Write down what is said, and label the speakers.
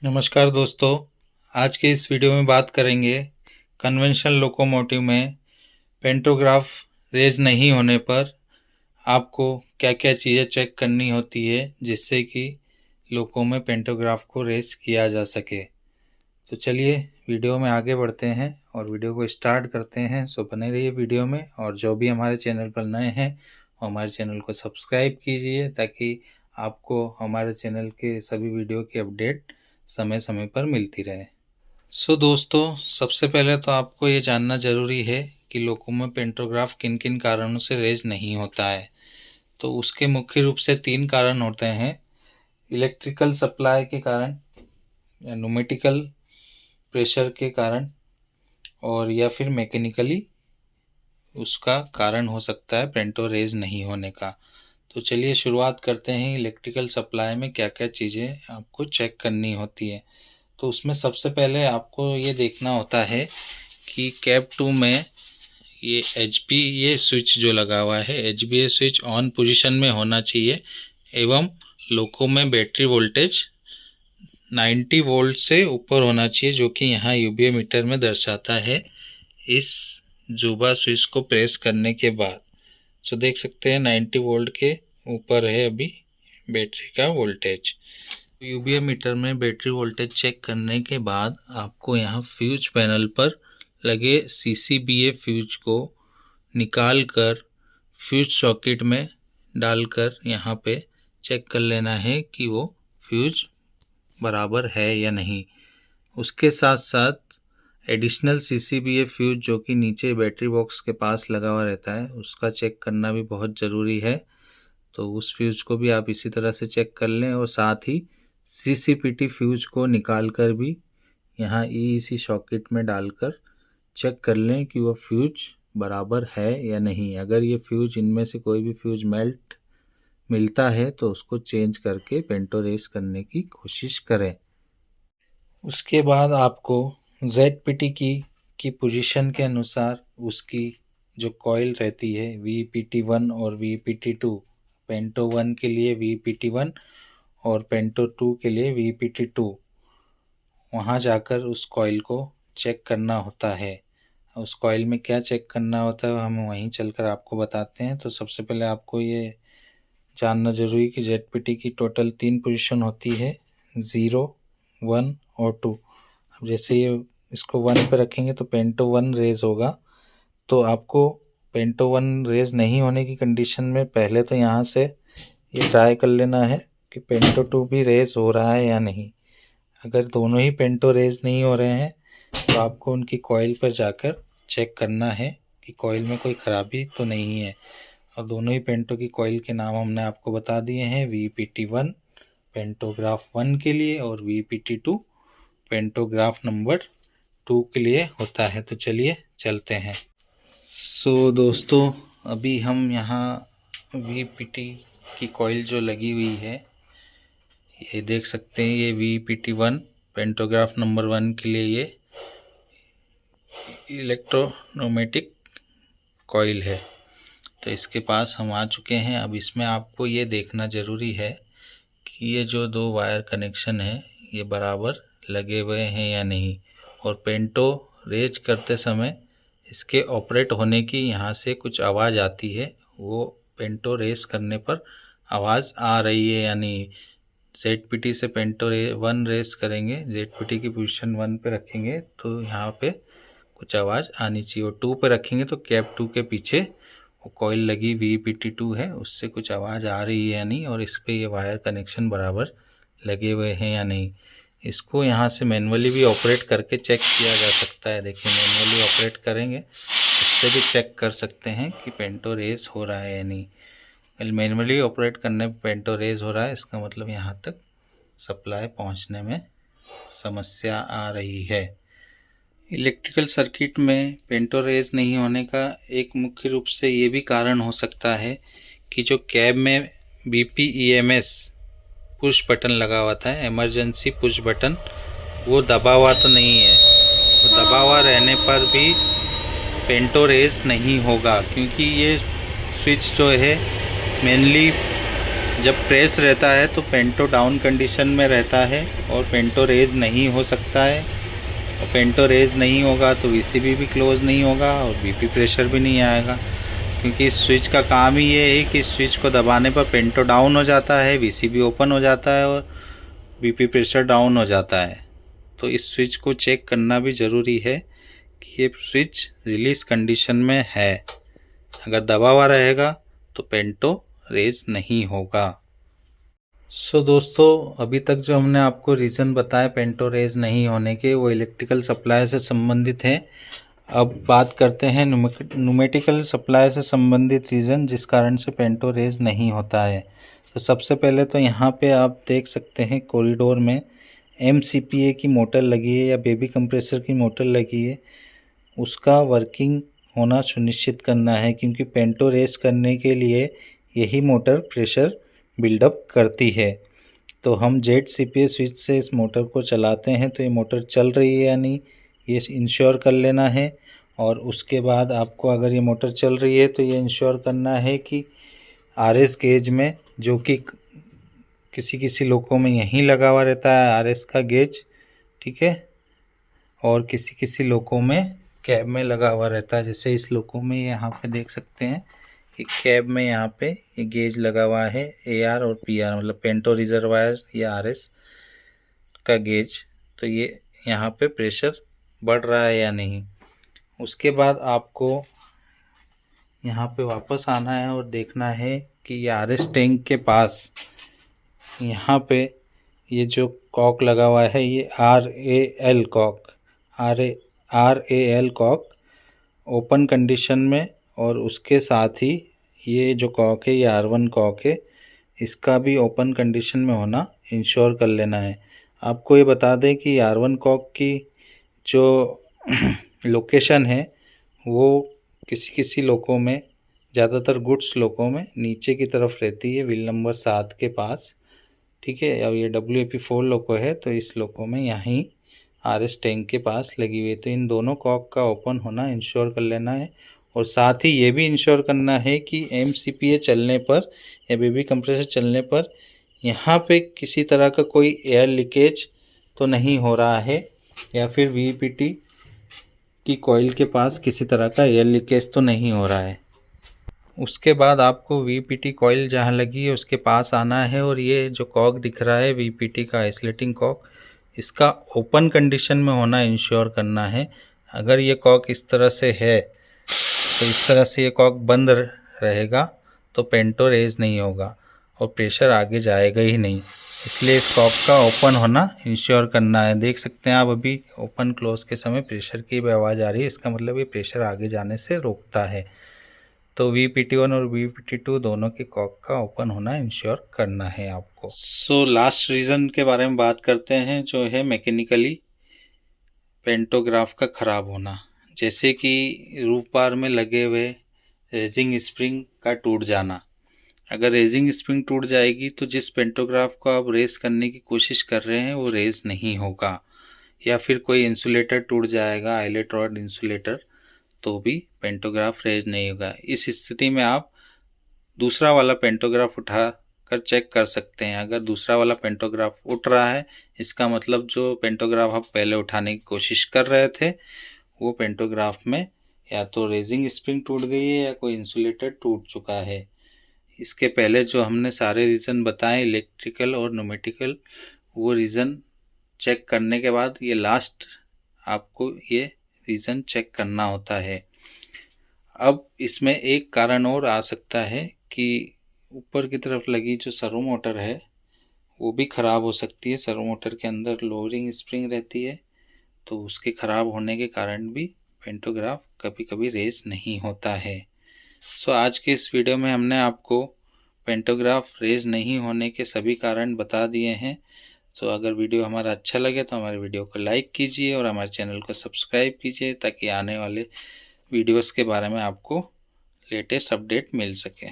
Speaker 1: नमस्कार दोस्तों। आज के इस वीडियो में बात करेंगे कन्वेंशनल लोकोमोटिव में पेंटोग्राफ रेज नहीं होने पर आपको क्या क्या चीज़ें चेक करनी होती है जिससे कि लोको में पेंटोग्राफ को रेज किया जा सके। तो चलिए वीडियो में आगे बढ़ते हैं और वीडियो को स्टार्ट करते हैं। सो बने रहिए वीडियो में, और जो भी हमारे चैनल पर नए हैं वो हमारे चैनल को सब्सक्राइब कीजिए ताकि आपको हमारे चैनल के सभी वीडियो की अपडेट समय समय पर मिलती रहे। सो दोस्तों, सबसे पहले तो आपको ये जानना ज़रूरी है कि लोको में पेंटोग्राफ किन किन कारणों से रेज नहीं होता है। तो उसके मुख्य रूप से 3 कारण होते हैं। इलेक्ट्रिकल सप्लाई के कारण या न्यूमेटिकल प्रेशर के कारण, और या फिर मैकेनिकली उसका कारण हो सकता है पेंटो रेज नहीं होने का। तो चलिए शुरुआत करते हैं। इलेक्ट्रिकल सप्लाई में क्या क्या चीज़ें आपको चेक करनी होती है। तो उसमें सबसे पहले आपको ये देखना होता है कि कैप 2 में ये ये स्विच जो लगा हुआ है, HBA स्विच ऑन पोजीशन में होना चाहिए एवं लोको में बैटरी वोल्टेज 90 वोल्ट से ऊपर होना चाहिए, जो कि यहाँ UBA मीटर में दर्शाता है इस जुबा स्विच को प्रेस करने के बाद। तो देख सकते हैं 90 वोल्ट के ऊपर है अभी बैटरी का वोल्टेज। UBA मीटर में बैटरी वोल्टेज चेक करने के बाद आपको यहाँ फ्यूज पैनल पर लगे CCBA फ्यूज को निकाल कर फ्यूज सॉकेट में डालकर यहाँ पे चेक कर लेना है कि वो फ्यूज बराबर है या नहीं। उसके साथ साथ एडिशनल CCBA फ्यूज जो कि नीचे बैटरी बॉक्स के पास लगा हुआ रहता है, उसका चेक करना भी बहुत ज़रूरी है। तो उस फ्यूज को भी आप इसी तरह से चेक कर लें, और साथ ही CCPT फ्यूज को निकाल कर भी यहाँ EEC सॉकेट में डालकर चेक कर लें कि वह फ्यूज बराबर है या नहीं। अगर ये फ्यूज, इनमें से कोई भी फ्यूज मिलता है तो उसको चेंज करके पेंटो रेस करने की कोशिश करें। उसके बाद आपको ZPT की पोजीशन के अनुसार उसकी जो कॉइल रहती है VPT1 और VPT2, पेंटो 1 के लिए VPT1 और पेंटो 2 के लिए VPT2, वहाँ जाकर उस कॉइल को चेक करना होता है। उस कॉइल में क्या चेक करना होता है हम वहीं चलकर आपको बताते हैं। तो सबसे पहले आपको ये जानना ज़रूरी कि ZPT की टोटल 3 पोजीशन होती है, 0, 1 और 2। अब जैसे ये इसको 1 पे रखेंगे तो पेंटो 1 रेज होगा। तो आपको पेंटो 1 रेज नहीं होने की कंडीशन में पहले तो यहाँ से ये ट्राई कर लेना है कि पेंटो 2 भी रेज हो रहा है या नहीं। अगर दोनों ही पेंटो रेज नहीं हो रहे हैं तो आपको उनकी कॉइल पर जाकर चेक करना है कि कॉइल में कोई ख़राबी तो नहीं है। और दोनों ही पेंटो की कॉइल के नाम हमने आपको बता दिए हैं, VPT1 पेंटोग्राफ 1 के लिए और VPT2 पेंटोग्राफ नंबर 2 के लिए होता है। तो चलिए चलते हैं। सो दोस्तों, अभी हम यहाँ VPT की कॉइल जो लगी हुई है ये देख सकते हैं, ये VPT1 पेंटोग्राफ नंबर 1 के लिए ये इलेक्ट्रोन्यूमेटिक कॉइल है। तो इसके पास हम आ चुके हैं। अब इसमें आपको ये देखना ज़रूरी है कि ये जो 2 वायर कनेक्शन है ये बराबर लगे हुए हैं या नहीं। और पेंटो रेज करते समय इसके ऑपरेट होने की यहाँ से कुछ आवाज़ आती है, वो पेंटो रेस करने पर आवाज़ आ रही है या नहीं। ZPT से पेंटो 1 रेस करेंगे, ZPT की पोजीशन 1 पे रखेंगे तो यहाँ पे कुछ आवाज़ आनी चाहिए, और 2 पे रखेंगे तो कैप 2 के पीछे वो कॉइल लगी VPT2 है, उससे कुछ आवाज़ आ रही है या नहीं, और इस पे ये वायर कनेक्शन बराबर लगे हुए हैं या नहीं। इसको यहाँ से मैनुअली भी ऑपरेट करके चेक किया जा सकता है। देखिए मैनुअली ऑपरेट करेंगे उससे भी चेक कर सकते हैं कि पेंटो रेस हो रहा है या नहीं। मैनुअली ऑपरेट करने पर पेंटो रेस हो रहा है, इसका मतलब यहाँ तक सप्लाई पहुँचने में समस्या आ रही है। इलेक्ट्रिकल सर्किट में पेंटो रेज नहीं होने का एक मुख्य रूप से ये भी कारण हो सकता है कि जो कैब में BPEMS पुश बटन लगा हुआ था, इमरजेंसी पुश बटन, वो दबा हुआ तो नहीं है। तो दबा हुआ रहने पर भी पेंटो रेज नहीं होगा, क्योंकि ये स्विच जो है मेनली जब प्रेस रहता है तो पेंटो डाउन कंडीशन में रहता है और पेंटो रेज नहीं हो सकता है, और पेंटो रेज नहीं होगा तो वीसीबी भी क्लोज नहीं होगा और बीपी प्रेशर भी नहीं आएगा, क्योंकि इस स्विच का काम ही ये है कि स्विच को दबाने पर पेंटो डाउन हो जाता है, वीसीबी ओपन हो जाता है और बीपी प्रेशर डाउन हो जाता है। तो इस स्विच को चेक करना भी ज़रूरी है कि ये स्विच रिलीज कंडीशन में है। अगर दबा हुआ रहेगा तो पेंटो रेज नहीं होगा। दोस्तों, अभी तक जो हमने आपको रीज़न बताए पेंटो रेज नहीं होने के, वो इलेक्ट्रिकल सप्लाई से संबंधित हैं। अब बात करते हैं न्यूमेटिकल सप्लाई से संबंधित रीज़न जिस कारण से पेंटो रेज नहीं होता है। तो सबसे पहले तो यहाँ पे आप देख सकते हैं कॉरिडोर में MCPA की मोटर लगी है या बेबी कंप्रेसर की मोटर लगी है, उसका वर्किंग होना सुनिश्चित करना है, क्योंकि पेंटो रेस करने के लिए यही मोटर प्रेशर बिल्डअप करती है। तो हम ZCPA स्विच से इस मोटर को चलाते हैं तो ये मोटर चल रही है या नहीं, ये इंश्योर कर लेना है। और उसके बाद आपको अगर ये मोटर चल रही है तो ये इंश्योर करना है कि RS गेज में, जो कि किसी लोगों में यहीं लगा हुआ रहता है RS का गेज, ठीक है, और किसी लोगों में कैब में लगा हुआ रहता है। जैसे इस लोगों में यहाँ पे देख सकते हैं कि कैब में यहाँ पे ये गेज लगा हुआ है AR और PR, मतलब पेंटो रिजर्वायर या RS का गेज। तो ये यहाँ पे प्रेशर बढ़ रहा है या नहीं। उसके बाद आपको यहाँ पे वापस आना है और देखना है कि ये RS टैंक के पास यहाँ पे ये जो कॉक लगा हुआ है ये RAL कॉक ओपन कंडीशन में, और उसके साथ ही ये जो कॉक है ये R1 कॉक है, इसका भी ओपन कंडीशन में होना इंश्योर कर लेना है। आपको ये बता दें कि R1 कॉक की जो लोकेशन है वो किसी लोकों में, ज़्यादातर गुड्स लोकों में नीचे की तरफ रहती है, व्हील नंबर 7 के पास, ठीक है। अब ये WAP4 लोको है तो इस लोको में यहीं RS टैंक के पास लगी हुई है। तो इन दोनों कॉक का ओपन होना इंश्योर कर लेना है, और साथ ही ये भी इंश्योर करना है कि MCPA चलने पर या बेबी कंप्रेसर चलने पर यहाँ पे किसी तरह का कोई एयर लीकेज तो नहीं हो रहा है, या फिर VPT की कॉइल के पास किसी तरह का एयर लीकेज तो नहीं हो रहा है। उसके बाद आपको VPT कॉइल जहाँ लगी है उसके पास आना है, और ये जो कॉक दिख रहा है VPT का आइसोलेटिंग कॉक, इसका ओपन कंडीशन में होना इंश्योर करना है। अगर ये कॉक इस तरह से है तो इस तरह से ये कॉक बंद रहेगा तो पेंटो रेज नहीं होगा और प्रेशर आगे जाएगा ही नहीं, इसलिए इस कॉक का ओपन होना इंश्योर करना है। देख सकते हैं आप अभी ओपन क्लोज के समय प्रेशर की भी आवाज़ आ रही है, इसका मतलब ये प्रेशर आगे जाने से रोकता है। तो VPT1 और VPT2 दोनों के कॉक का ओपन होना इंश्योर करना है आपको। लास्ट रीज़न के बारे में बात करते हैं, जो है मैकेनिकली पेंटोग्राफ का ख़राब होना। जैसे कि रूफ बार में लगे हुए रेजिंग स्प्रिंग का टूट जाना। अगर रेजिंग स्प्रिंग टूट जाएगी तो जिस पेंटोग्राफ को आप रेस करने की कोशिश कर रहे हैं वो रेस नहीं होगा, या फिर कोई इंसुलेटर टूट जाएगा, आइलेट रॉड इंसुलेटर, तो भी पेंटोग्राफ रेज नहीं होगा। इस स्थिति में आप दूसरा वाला पेंटोग्राफ उठा कर चेक कर सकते हैं। अगर दूसरा वाला पेंटोग्राफ उठ रहा है, इसका मतलब जो पेंटोग्राफ आप पहले उठाने की कोशिश कर रहे थे वो पेंटोग्राफ में या तो रेजिंग स्प्रिंग टूट गई है या कोई इंसुलेटर टूट चुका है। इसके पहले जो हमने सारे रीज़न बताए इलेक्ट्रिकल और न्यूमेटिकल, वो रीज़न चेक करने के बाद ये लास्ट आपको ये रीज़न चेक करना होता है। अब इसमें एक कारण और आ सकता है कि ऊपर की तरफ लगी जो सर्वो मोटर है वो भी ख़राब हो सकती है। सर्वो मोटर के अंदर लोअरिंग स्प्रिंग रहती है, तो उसके ख़राब होने के कारण भी पेंटोग्राफ कभी कभी रेस नहीं होता है। आज के इस वीडियो में हमने आपको पेंटोग्राफ रेज नहीं होने के सभी कारण बता दिए हैं। अगर वीडियो हमारा अच्छा लगे तो हमारे वीडियो को लाइक कीजिए और हमारे चैनल को सब्सक्राइब कीजिए, ताकि आने वाले वीडियोस के बारे में आपको लेटेस्ट अपडेट मिल सके।